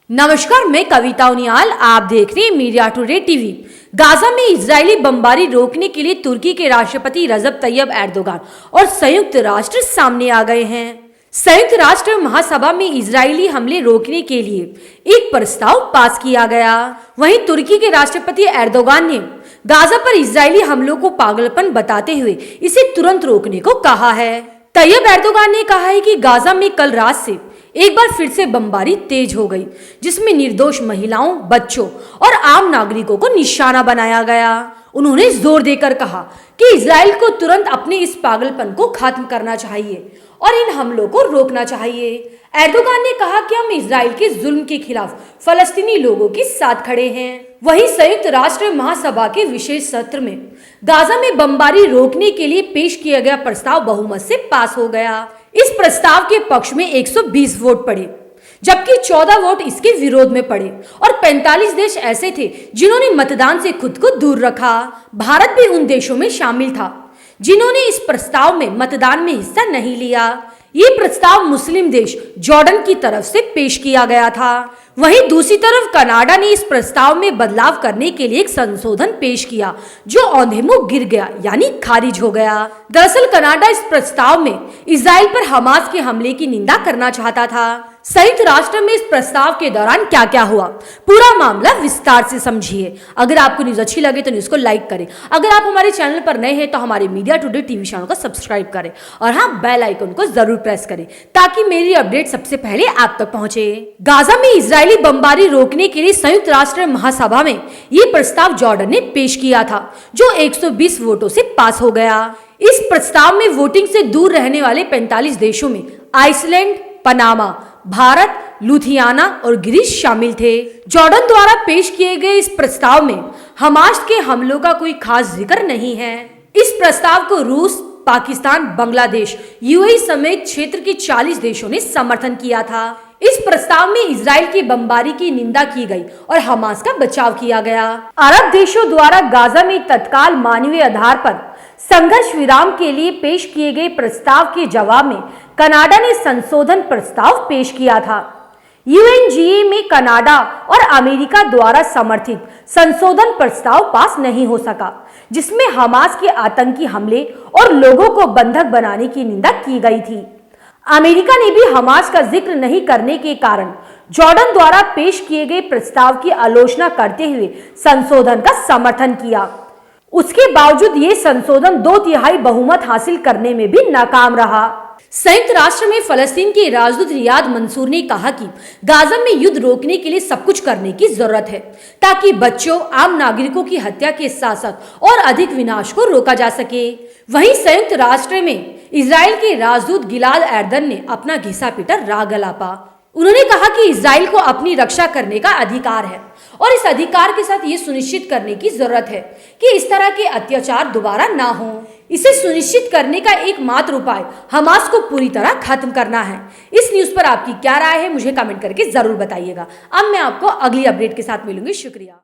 नमस्कार, मैं कविता उनियाल। आप देख रहे हैं मीडिया टुडे टीवी। गाजा में इजरायली बमबारी रोकने के लिए तुर्की के राष्ट्रपति रजब तैयब एर्दोगान और संयुक्त राष्ट्र सामने आ गए हैं। संयुक्त राष्ट्र महासभा में इजरायली हमले रोकने के लिए एक प्रस्ताव पास किया गया। वहीं तुर्की के राष्ट्रपति एर्दोगान ने गाजा पर इजरायली हमलों को पागलपन बताते हुए इसे तुरंत रोकने को कहा है। तैयब एर्दोगान ने कहा है कि गाजा में कल रात से एक बार फिर से बमबारी तेज हो गई, जिसमें निर्दोष महिलाओं, बच्चों और आम नागरिकों को निशाना बनाया गया। उन्होंने जोर देकर कहा कि इजराइल को तुरंत अपने इस पागलपन को खत्म करना चाहिए और इन हमलों को रोकना चाहिए। एर्दोगान ने कहा कि हम इजराइल के जुल्म के खिलाफ फलस्तीनी लोगों के साथ खड़े हैं। वहीं संयुक्त राष्ट्र महासभा के विशेष सत्र में गाजा में बमबारी रोकने के लिए पेश किया गया प्रस्ताव बहुमत से पास हो गया। इस प्रस्ताव के पक्ष में 120 वोट पड़े, जबकि 14 वोट इसके विरोध में पड़े और 45 देश ऐसे थे जिन्होंने मतदान से खुद को दूर रखा। भारत भी उन देशों में शामिल था जिन्होंने इस प्रस्ताव में मतदान में हिस्सा नहीं लिया। ये प्रस्ताव मुस्लिम देश जॉर्डन की तरफ से पेश किया गया था। वहीं दूसरी तरफ कनाडा ने इस प्रस्ताव में बदलाव करने के लिए एक संशोधन पेश किया, जो औंधे मुंह गिर गया, यानी खारिज हो गया। दरअसल कनाडा इस प्रस्ताव में इजराइल पर हमास के हमले की निंदा करना चाहता था। संयुक्त राष्ट्र में इस प्रस्ताव के दौरान क्या क्या हुआ, पूरा मामला विस्तार से समझिए। अगर आपको न्यूज अच्छी लगे तो न्यूज को लाइक करें। अगर आप हमारे चैनल पर नए हैं तो हमारे मीडिया टुडे टीवी चैनल को सब्सक्राइब करें और हाँ, बेल आइकन को जरूर प्रेस करें ताकि मेरी अपडेट सबसे पहले आप तक पहुंचे। गाजा में इजरायली बमबारी रोकने के लिए संयुक्त राष्ट्र महासभा में ये प्रस्ताव जॉर्डन ने पेश किया था, जो 120 वोटों से पास हो गया। इस प्रस्ताव में वोटिंग से दूर रहने वाले 45 देशों में आइसलैंड, पनामा, भारत, लुथियाना और ग्रीस शामिल थे। जॉर्डन द्वारा पेश किए गए इस प्रस्ताव में हमास के हमलों का कोई खास जिक्र नहीं है। इस प्रस्ताव को रूस, पाकिस्तान, बांग्लादेश, यूएई समेत क्षेत्र के 40 देशों ने समर्थन किया था। इस प्रस्ताव में इजराइल की बमबारी की निंदा की गई और हमास का बचाव किया गया। अरब देशों द्वारा गाजा में तत्काल मानवीय आधार पर संघर्ष विराम के लिए पेश किए गए प्रस्ताव के जवाब में कनाडा ने संशोधन प्रस्ताव पेश किया था। यूएनजीए में कनाडा और अमेरिका द्वारा समर्थित संशोधन प्रस्ताव पास नहीं हो सका, जिसमें हमास के आतंकी हमले और लोगों को बंधक बनाने की निंदा की गई थी। अमेरिका ने भी हमास का जिक्र नहीं करने के कारण जॉर्डन द्वारा पेश किए गए प्रस्ताव की आलोचना करते हुए संशोधन का समर्थन किया। उसके बावजूद ये संशोधन 2/3 बहुमत हासिल करने में भी नाकाम रहा। संयुक्त राष्ट्र में फलस्तीन के राजदूत रियाद मंसूर ने कहा कि गाजा में युद्ध रोकने के लिए सब कुछ करने की जरूरत है ताकि बच्चों, आम नागरिकों की हत्या के साथ साथ और अधिक विनाश को रोका जा सके। वहीं संयुक्त राष्ट्र में इजराइल के राजदूत गिलाद एर्दन ने अपना घिसा पिटा राग अलापा। उन्होंने कहा कि इजराइल को अपनी रक्षा करने का अधिकार है और इस अधिकार के साथ ये सुनिश्चित करने की जरूरत है कि इस तरह के अत्याचार दोबारा ना हो। इसे सुनिश्चित करने का एकमात्र उपाय हमास को पूरी तरह खत्म करना है। इस न्यूज पर आपकी क्या राय है, मुझे कमेंट करके जरूर बताइएगा। अब मैं आपको अगली अपडेट के साथ मिलूंगी। शुक्रिया।